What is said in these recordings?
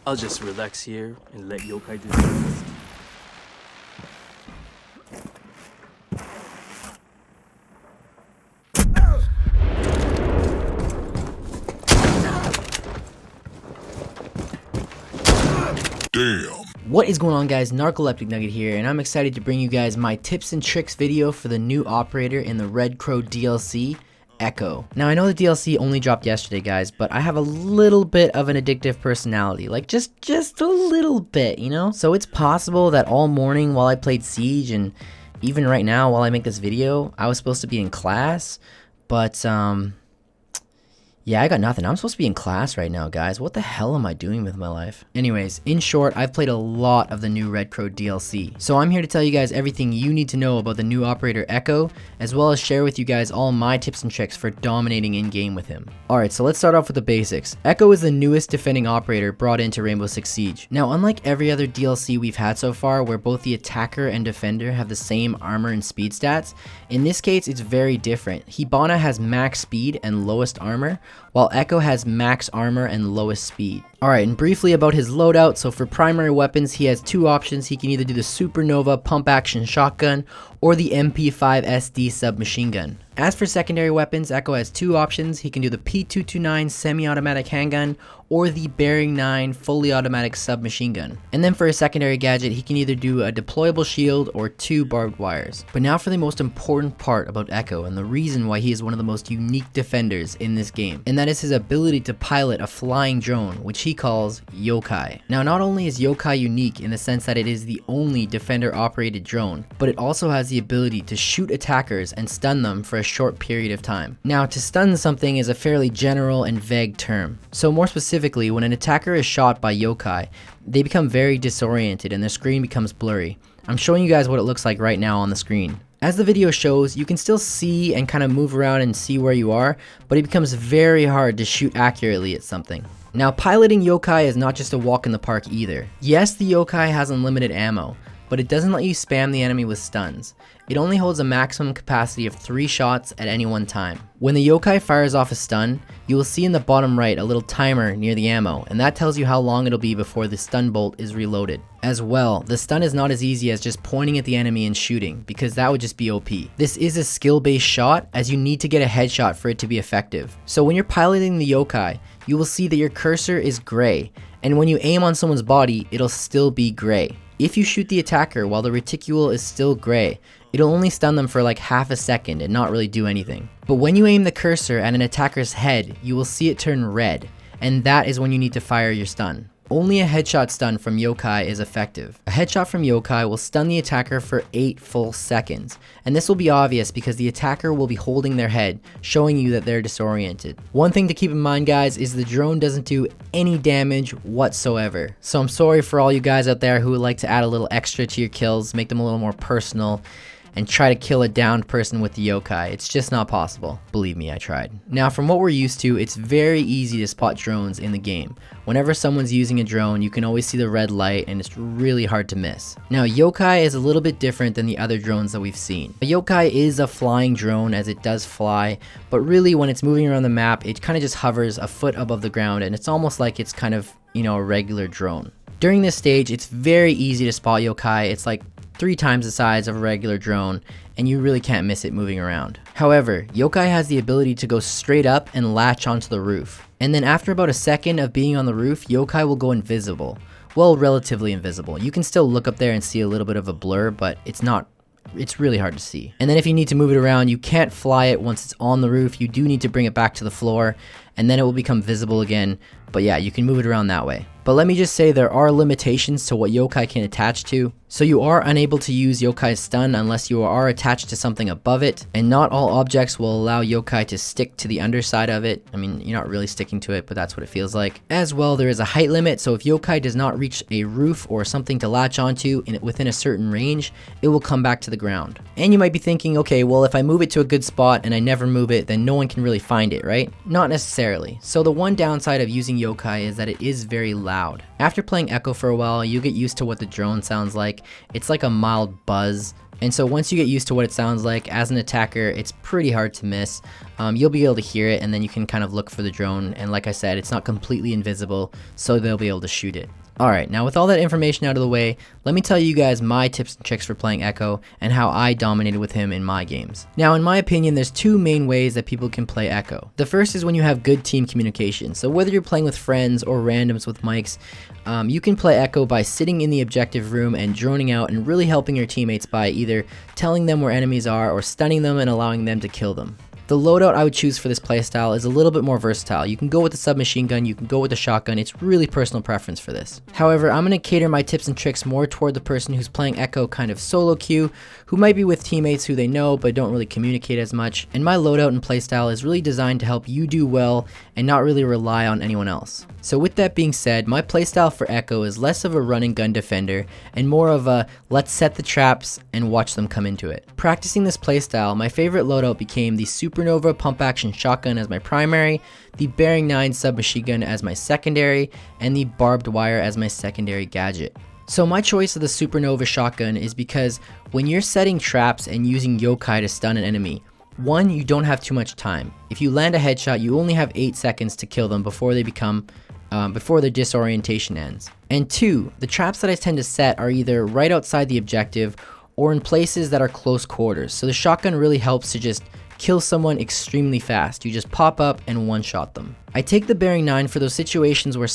I'll just relax here and let Yokai do the rest. Damn. What is going on, guys? Narcoleptic Nugget here, and I'm excited to bring you guys my tips and tricks video for the new operator in the Red Crow DLC, Echo. Now, I know the DLC only dropped yesterday, guys, but I have a little bit of an addictive personality, like just a little bit, you know? So it's possible that all morning while I played Siege, and even right now while I make this video, I was supposed to be in class, but yeah, I got nothing. I'm supposed to be in class right now, guys. What the hell am I doing with my life? Anyways, in short, I've played a lot of the new Red Crow DLC. So I'm here to tell you guys everything you need to know about the new operator Echo, as well as share with you guys all my tips and tricks for dominating in-game with him. Alright, so let's start off with the basics. Echo is the newest defending operator brought into Rainbow Six Siege. Now, unlike every other DLC we've had so far, where both the attacker and defender have the same armor and speed stats, in this case, it's very different. Hibana has max speed and lowest armor, while Echo has max armor and lowest speed. Alright, and briefly about his loadout. So for primary weapons, he has two options. He can either do the Supernova pump action shotgun or the MP5 SD submachine gun. As for secondary weapons, Echo has two options. He can do the P229 semi-automatic handgun or the Bearing 9 fully automatic submachine gun. And then for a secondary gadget, he can either do a deployable shield or two barbed wires. But now for the most important part about Echo and the reason why he is one of the most unique defenders in this game, and that is his ability to pilot a flying drone, which he calls Yokai. Now, not only is Yokai unique in the sense that it is the only defender operated drone, but it also has the ability to shoot attackers and stun them for a short period of time. Now, to stun something is a fairly general and vague term. So more specifically, when an attacker is shot by Yokai, they become very disoriented and their screen becomes blurry. I'm showing you guys what it looks like right now on the screen. As the video shows, you can still see and kind of move around and see where you are, but it becomes very hard to shoot accurately at something. Now, piloting Yokai is not just a walk in the park either. Yes, the Yokai has unlimited ammo, but it doesn't let you spam the enemy with stuns. It only holds a maximum capacity of 3 shots at any one time. When the Yokai fires off a stun, you will see in the bottom right a little timer near the ammo, and that tells you how long it'll be before the stun bolt is reloaded. As well, the stun is not as easy as just pointing at the enemy and shooting, because that would just be OP. This is a skill-based shot, as you need to get a headshot for it to be effective. So when you're piloting the Yokai, you will see that your cursor is gray, and when you aim on someone's body, it'll still be gray. If you shoot the attacker while the reticule is still gray, it'll only stun them for like half a second and not really do anything. But when you aim the cursor at an attacker's head, you will see it turn red, and that is when you need to fire your stun. Only a headshot stun from Yokai is effective. A headshot from Yokai will stun the attacker for 8 full seconds, and this will be obvious because the attacker will be holding their head, showing you that they're disoriented. One thing to keep in mind, guys, is the drone doesn't do any damage whatsoever. So I'm sorry for all you guys out there who would like to add a little extra to your kills, make them a little more personal, and try to kill a downed person with the Yokai. It's just not possible. Believe me, I tried. Now, from what we're used to, it's very easy to spot drones in the game. Whenever someone's using a drone, you can always see the red light, and it's really hard to miss. Now, Yokai is a little bit different than the other drones that we've seen. A Yokai is a flying drone, as it does fly, but really when it's moving around the map, it kind of just hovers a foot above the ground, and it's almost like it's kind of, you know, a regular drone. During this stage, it's very easy to spot Yokai. It's like 3 times the size of a regular drone, and you really can't miss it moving around. However, Yokai has the ability to go straight up and latch onto the roof. And then after about a second of being on the roof, Yokai will go invisible. Well, relatively invisible. You can still look up there and see a little bit of a blur, but it's really hard to see. And then if you need to move it around, you can't fly it once it's on the roof. You do need to bring it back to the floor, and then it will become visible again. But yeah, you can move it around that way. But let me just say there are limitations to what Yokai can attach to. So you are unable to use Yokai's stun unless you are attached to something above it, and not all objects will allow Yokai to stick to the underside of it. I mean, you're not really sticking to it, but that's what it feels like. As well, there is a height limit, so if Yokai does not reach a roof or something to latch onto within a certain range, it will come back to the ground. And you might be thinking, okay, well, if I move it to a good spot and I never move it, then no one can really find it, right? Not necessarily. So the one downside of using Yokai is that it is very loud. After playing Echo for a while, you get used to what the drone sounds like. It's like a mild buzz, And so once you get used to what it sounds like, as an attacker, it's pretty hard to miss. You'll be able to hear it, and then you can kind of look for the drone. And like I said, it's not completely invisible, so they'll be able to shoot it. Alright, now with all that information out of the way, let me tell you guys my tips and tricks for playing Echo and how I dominated with him in my games. Now in my opinion, there's two main ways that people can play Echo. The first is when you have good team communication. So whether you're playing with friends or randoms with mics, you can play Echo by sitting in the objective room and droning out and really helping your teammates by either telling them where enemies are or stunning them and allowing them to kill them. The loadout I would choose for this playstyle is a little bit more versatile. You can go with the submachine gun, you can go with the shotgun, it's really personal preference for this. However, I'm going to cater my tips and tricks more toward the person who's playing Echo kind of solo queue, who might be with teammates who they know but don't really communicate as much, and my loadout and playstyle is really designed to help you do well and not really rely on anyone else. So with that being said, my playstyle for Echo is less of a run and gun defender and more of a let's set the traps and watch them come into it. Practicing this playstyle, my favorite loadout became the Supernova pump action shotgun as my primary, the Bearing 9 submachine gun as my secondary, and the Barbed Wire as my secondary gadget. So my choice of the Supernova shotgun is because when you're setting traps and using Yokai to stun an enemy, one, you don't have too much time. If you land a headshot, you only have 8 seconds to kill them before they become before their disorientation ends. And two, the traps that I tend to set are either right outside the objective or in places that are close quarters. So the shotgun really helps to just kill someone extremely fast. You just pop up and one-shot them. I take the Bearing 9 for those situations where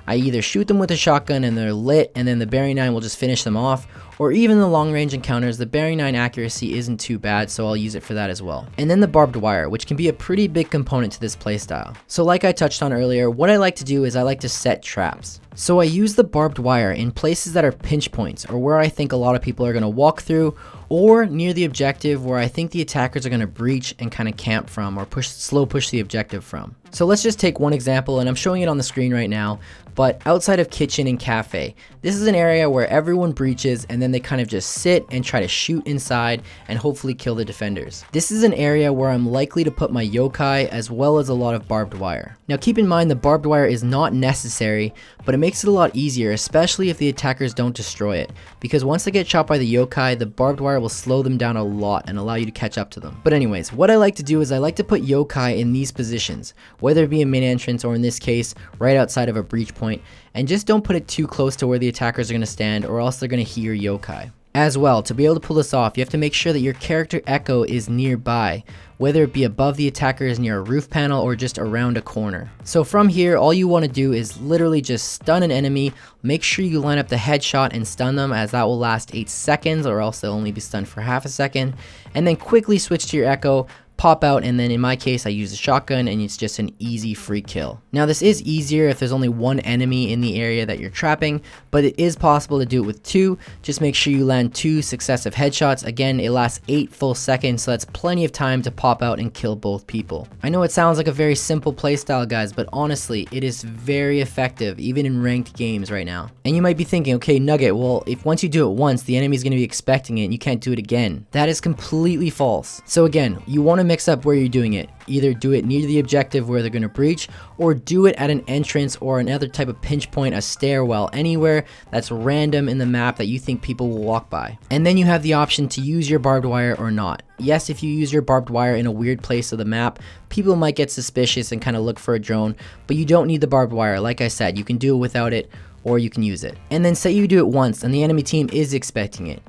I either shoot them with a shotgun and they're lit and then the Bearing 9 will just finish them off, or even the long range encounters, the Bearing 9 accuracy isn't too bad, so I'll use it for that as well. And then the Barbed Wire, which can be a pretty big component to this playstyle. So like I touched on earlier, what I like to do is I like to set traps. So I use the Barbed Wire in places that are pinch points, or where I think a lot of people are going to walk through, or near the objective where I think the attackers are going to breach and kind of camp from, or slow push the objective from. So let's just take one example, and I'm showing it on the screen right now, but outside of kitchen and cafe, this is an area where everyone breaches and then they kind of just sit and try to shoot inside and hopefully kill the defenders. This is an area where I'm likely to put my Yokai as well as a lot of Barbed Wire. Now keep in mind the Barbed Wire is not necessary, but it makes it a lot easier, especially if the attackers don't destroy it, because once they get shot by the Yokai, the Barbed Wire will slow them down a lot and allow you to catch up to them. But anyways, what I like to do is I like to put Yokai in these positions, whether it be a main entrance or in this case, right outside of a breach point, and just don't put it too close to where the attackers are going to stand or else they're going to hear Yokai. As well, to be able to pull this off, you have to make sure that your character Echo is nearby, whether it be above the attackers near a roof panel or just around a corner. So from here, all you want to do is literally just stun an enemy, make sure you line up the headshot and stun them, as that will last 8 seconds or else they'll only be stunned for half a second, and then quickly switch to your Echo, pop out, and then in my case I use a shotgun and it's just an easy free kill. Now this is easier if there's only one enemy in the area that you're trapping, but it is possible to do it with 2. Just make sure you land 2 successive headshots. Again, it lasts 8 full seconds, so that's plenty of time to pop out and kill both people. I know it sounds like a very simple playstyle, guys, but honestly it is very effective even in ranked games right now. And you might be thinking, okay Nugget, well if once you do it once the enemy's going to be expecting it and you can't do it again. That is completely false. So again, you want to mix up where you're doing it. Either do it near the objective where they're going to breach, or do it at an entrance or another type of pinch point, a stairwell, anywhere that's random in the map that you think people will walk by. And then you have the option to use your barbed wire or not. Yes, if you use your barbed wire in a weird place of the map, people might get suspicious and kind of look for a drone, but you don't need the barbed wire. Like I said, you can do it without it, or you can use it. And then say you do it once and the enemy team is expecting it.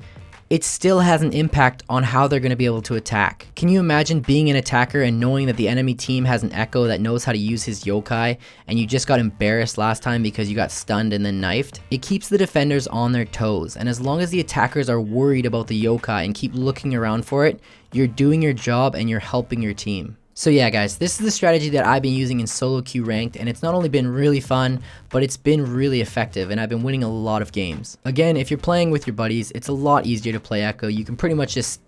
It still has an impact on how they're going to be able to attack. Can you imagine being an attacker and knowing that the enemy team has an Echo that knows how to use his Yokai and you just got embarrassed last time because you got stunned and then knifed? It keeps the defenders on their toes, and as long as the attackers are worried about the Yokai and keep looking around for it, you're doing your job and you're helping your team. So yeah guys, this is the strategy that I've been using in solo queue ranked, and it's not only been really fun, but it's been really effective and I've been winning a lot of games. Again, if you're playing with your buddies, it's a lot easier to play Echo. You can pretty much just,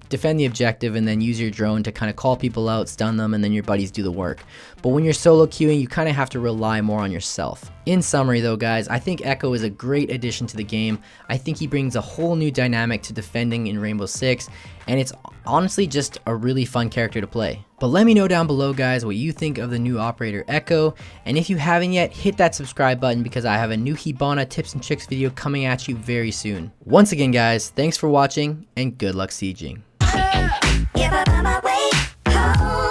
defend the objective and then use your drone to kind of call people out, stun them, and then your buddies do the work. But when you're solo queuing, you kind of have to rely more on yourself. In summary though guys, I think Echo is a great addition to the game. I think he brings a whole new dynamic to defending in Rainbow Six, and it's honestly just a really fun character to play. But let me know down below, guys, what you think of the new operator Echo, and if you haven't yet, hit that subscribe button because I have a new Hibana tips and tricks video coming at you very soon. Once again, guys, thanks for watching and good luck sieging. Give up on my way home.